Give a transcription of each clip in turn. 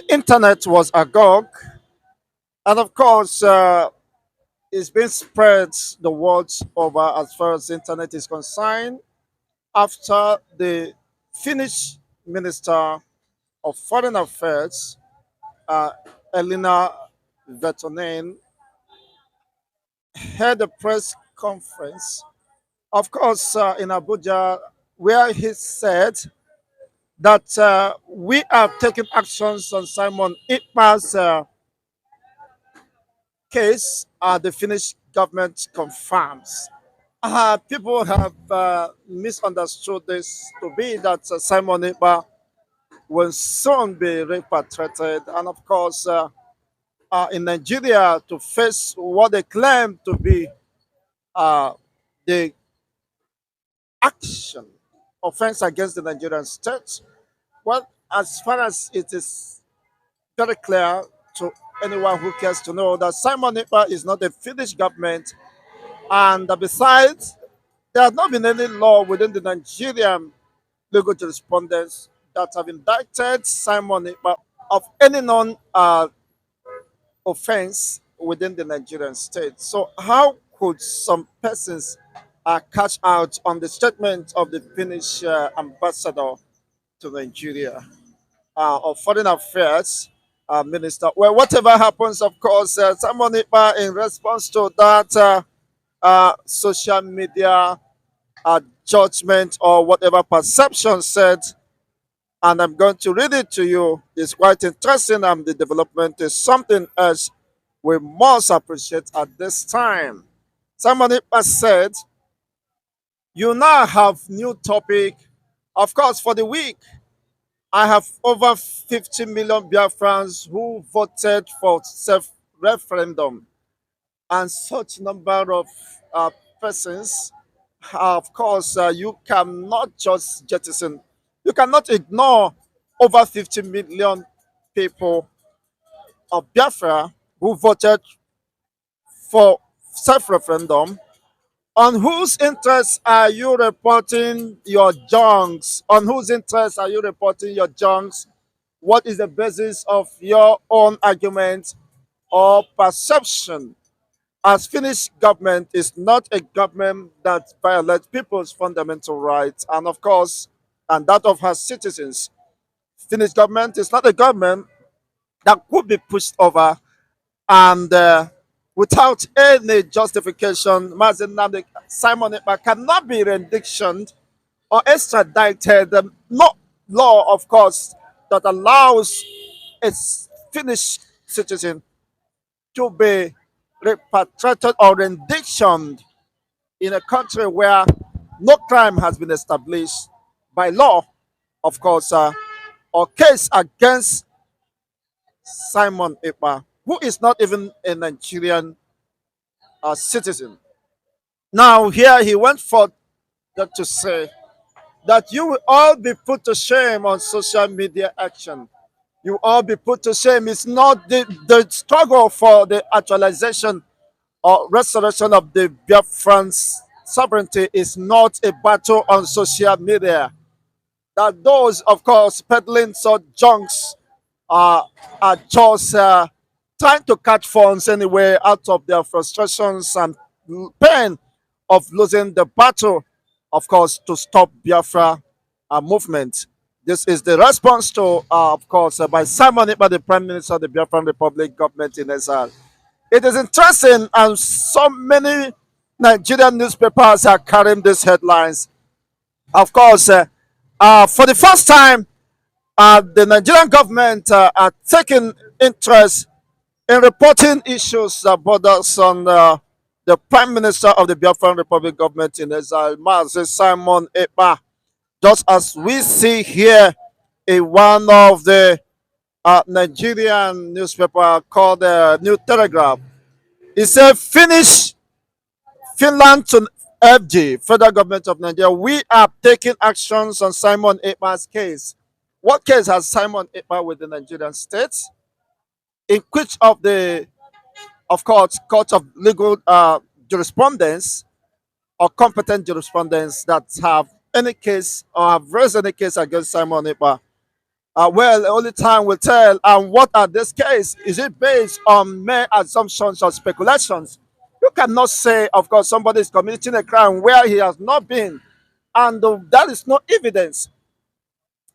internet was agog, and of course, it's been spread the world over as far as internet is concerned after the Finnish Minister of Foreign Affairs, uh, Elina Vetonen, held a press conference, of course, in Abuja, where he said that we are taking actions on Simon Ekpa's case, the Finnish government confirms. People have misunderstood this to be that Simon Ekpa will soon be repatriated, and of course, in Nigeria to face what they claim to be uh, the action offense against the Nigerian state. Well, as far as it is very clear to anyone who cares to know that Simon Ekpa is not a Finnish government, and besides, there has not been any law within the Nigerian legal jurisprudence that have indicted Simon Ekpa of any known offense within the Nigerian state. So, how could some persons catch out on the statement of the Finnish ambassador to Nigeria of Foreign Affairs Minister? Well, whatever happens, of course, Simon Ekpa, in response to that social media judgment or whatever perception said, and I'm going to read it to you. It's quite interesting, and the development is something else we must appreciate at this time. Somebody has said, you now have new topic. Of course, for the week, I have over 50 million Biafrans who voted for self-referendum, and such number of persons. Of course, you cannot just jettison, you cannot ignore over 50 million people of Biafra who voted for self-referendum. On whose interests are you reporting your junks? On whose interests are you reporting your junks? What is the basis of your own argument or perception? As Finnish government is not a government that violates people's fundamental rights and of course and that of her citizens. Finnish government is not a government that could be pushed over and without any justification, Simon Ekpa cannot be renditioned or extradited. No law, of course, that allows a Finnish citizen to be repatriated or renditioned in a country where no crime has been established by law, of course, or case against Simon Ekpa, who is not even a Nigerian citizen. Now, here he went forth to say that you will all be put to shame on social media action. You will all be put to shame. It's not the struggle for the actualization or restoration of the Biafran sovereignty is not a battle on social media. That those, of course, peddling such junks are just trying to catch funds anyway out of their frustrations and pain of losing the battle, of course, to stop Biafra movement. This is the response to, of course, by Simon Ekpa, the Prime Minister of the Biafran Republic government in exile. It is interesting, and so many Nigerian newspapers are carrying these headlines. Of course, for the first time, the Nigerian government are taking interest in reporting issues that borders on the Prime Minister of the Biafran Republic government in exile, Mazi Simon Ekpa. Just as we see here in one of the Nigerian newspaper called New Telegraph, it said Finish Finland to FG, Federal Government of Nigeria. We are taking actions on Simon Ekpa's case. What case has Simon Ekpa with the Nigerian state? In which of the, of course, court of legal jurisprudence or competent jurisprudence that have any case or have raised any case against Simon Ekpa Well, only time will tell. And what are this case? Is it based on mere assumptions or speculations? You cannot say, of course, somebody is committing a crime where he has not been, and there is no evidence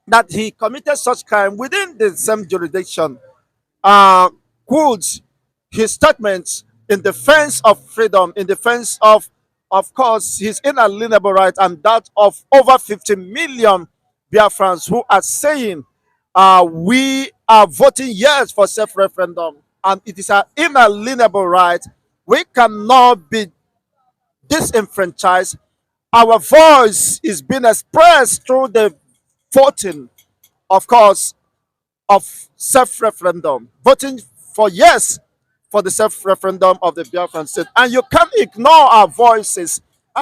that he committed such crime within the same jurisdiction. uh, could his statements in defense of freedom, in defense of course, his inalienable right and that of over 50 million Biafrans who are saying, we are voting yes for self referendum, and it is our inalienable right. We cannot be disenfranchised. Our voice is being expressed through the voting, of course, of self-referendum, voting for yes for the self-referendum of the Biafran state. And you can't ignore our voices.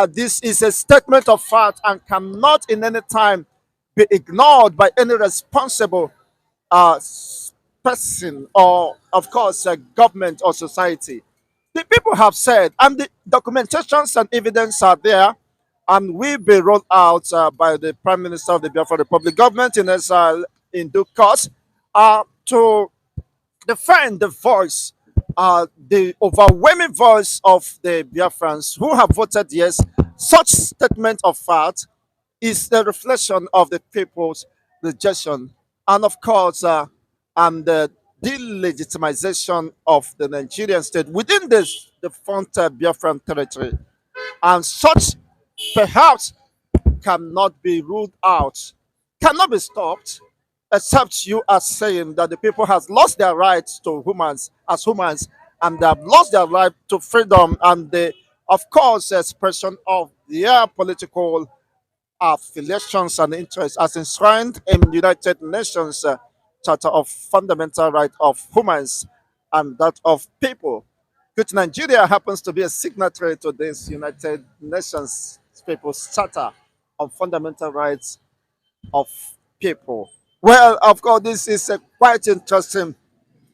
This is a statement of fact and cannot in any time be ignored by any responsible uh, person or, of course, government or society. The people have said, and the documentations and evidence are there, and will be rolled out by the Prime Minister of the Biafra Republic government in exile in due course, to defend the voice, the overwhelming voice of the Biafrans who have voted yes. Such statement of fact is the reflection of the people's rejection, and of course, and the delegitimization of the Nigerian state within this the front Biafran territory, and such perhaps cannot be ruled out, cannot be stopped, except you are saying that the people has lost their rights to humans as humans, and they have lost their right to freedom and the, of course, expression of their political affiliations and interests as enshrined in United Nations Charter of Fundamental Rights of Humans and that of people, which Nigeria happens to be a signatory to this United Nations People's Charter on Fundamental Rights of People. Well, of course, this is quite interesting.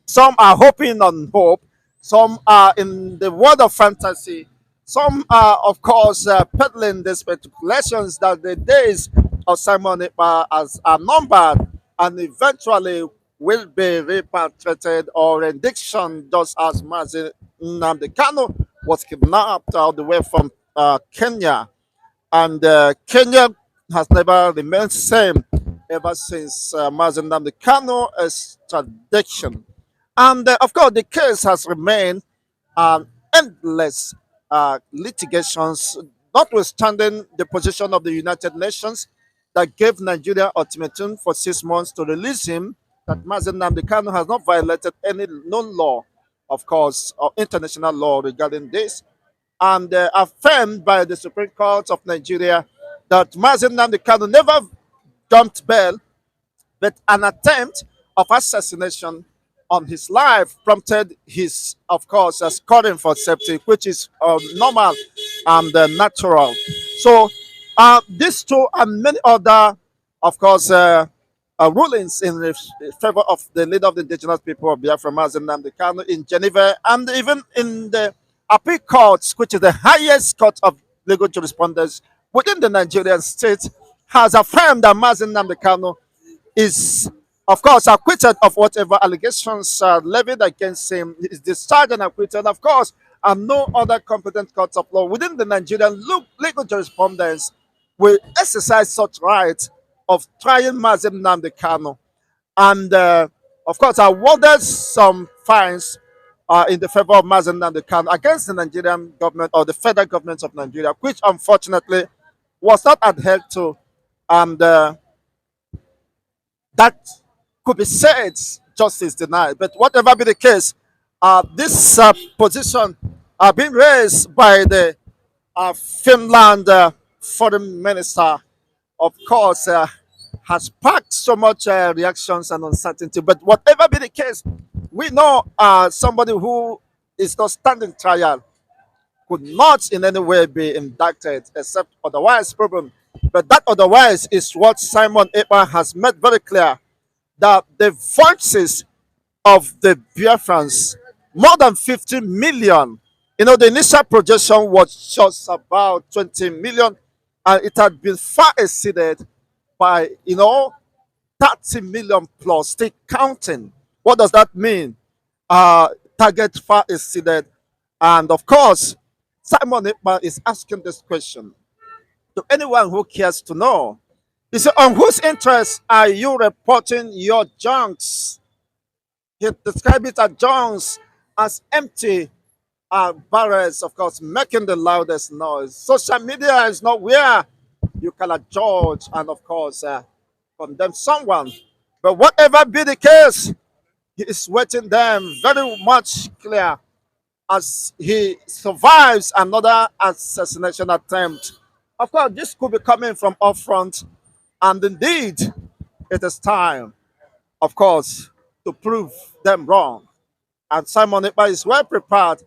Some are hoping on hope, some are in the world of fantasy, some are, of course, peddling the speculations that the days of Simon Ekpa as are numbered and eventually will be repatriated or rendition, just as Mazin Nnamdi Kanu was kidnapped all the way from Kenya, and Kenya has never remained same ever since Mazen Nnamdi Kanu extradition. And of course, the case has remained endless litigations, notwithstanding the position of the United Nations that gave Nigeria ultimatum for 6 months to release him. That Mazen Nnamdi Kanu has not violated any known law, of course, or international law regarding this, and affirmed by the Supreme Court of Nigeria that Mazen Nnamdi Kanu never jumped bail, but an attempt of assassination on his life prompted his, of course, scoring for safety, which is normal and natural. So, these two and many other, of course, rulings in favor of the leader of the indigenous people of Biafra, Mazen Nnamdi Kanu, in Geneva, and even in the appeal courts, which is the highest court of legal jurisprudence within the Nigerian state, has affirmed that Mazen Nnamdi Kanu is, of course, acquitted of whatever allegations levied against him. He is discharged and acquitted, of course, and no other competent court of law within the Nigerian legal jurisprudence will exercise such right of trying Mazen Nnamdi Kanu. And, of course, awarded some fines in the favor of Mazen Nnamdi Kanu against the Nigerian government or the federal government of Nigeria, which unfortunately was not adhered to. And that could be said justice denied. But whatever be the case, this position being raised by the Finland foreign minister, of course, has sparked so much reactions and uncertainty. But whatever be the case, we know somebody who is not standing trial could not in any way be indicted except otherwise proven. But that otherwise is what Simon Ekpa has made very clear, that the voices of the Biafrans, more than 50 million, the initial projection was just about 20 million, and it had been far exceeded by, 30 million plus, still counting. What does that mean? Target far exceeded. And of course, Simon Ekpa is asking this question to anyone who cares to know. He said, on whose interest are you reporting your junks? He described it as junks as empty barrels, of course, making the loudest noise. Social media is not where you cannot judge and, of course, condemn someone. But whatever be the case, he is waiting them very much clear as he survives another assassination attempt. Of course, this could be coming from up front, and indeed, it is time, of course, to prove them wrong. And Simon Ekpa is well prepared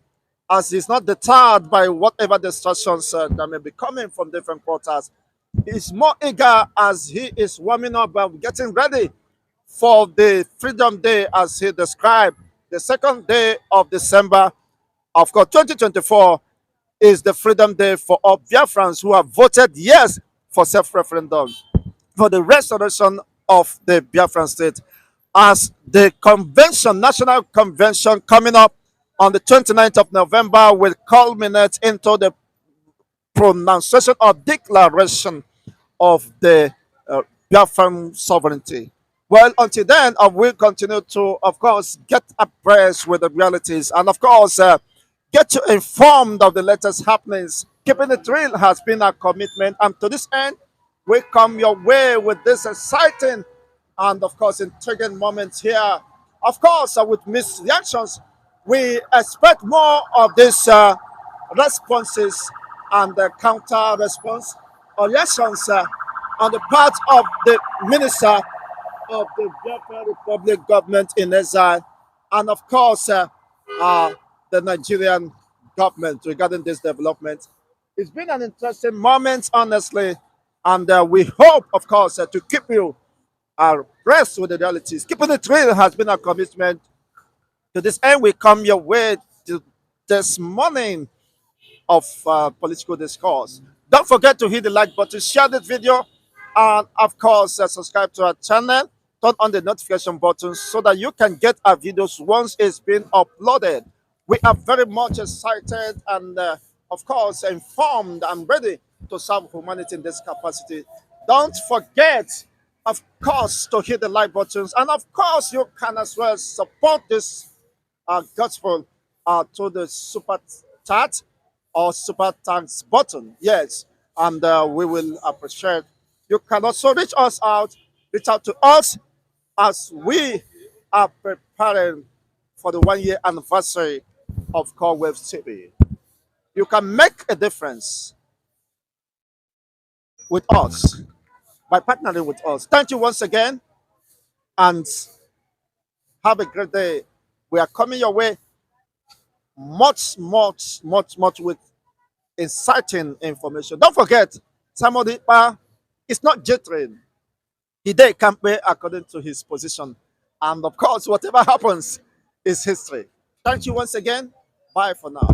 as he's not deterred by whatever distractions that may be coming from different quarters. He's more eager as he is warming up and getting ready for the Freedom Day as he described. The second day of December, of course, 2024 is the Freedom Day for all Biafrans who have voted yes for self-referendum, for the restoration of the Biafran state. As the convention, national convention coming up on the 29th of November will culminate into the pronunciation or declaration of the Biafran sovereignty. Well, until then, I will continue to, of course, get abreast with the realities and, of course, get you informed of the latest happenings. Keeping it real has been our commitment, and to this end, we come your way with this exciting and, of course, intriguing moments here. Of course, with mixed reactions, we expect more of these responses and counter response or reactions on the part of the minister of the Biafra Republic government in exile, and of course, the Nigerian government regarding this development. It's been an interesting moment, honestly, and we hope, of course, to keep you abreast with the realities. Keeping it real has been a commitment. To this end, we come your way to this morning of political discourse. Don't forget to hit the like button, share this video, and of course, subscribe to our channel. Turn on the notification button so that you can get our videos once it's been uploaded. We are very much excited and, of course, informed and ready to serve humanity in this capacity. Don't forget, of course, to hit the like buttons, and of course, you can as well support this gospel to the super chat or super thanks button. Yes, and we will appreciate. You can also reach out to us as we are preparing for the 1 year anniversary of Core Wave TV. You can make a difference with us by partnering with us. Thank you once again and have a great day. We are coming your way much with exciting information. Don't forget, Simon Ekpa is not jittering. He did campaign according to his position. And of course, whatever happens is history. Thank you once again. Bye for now.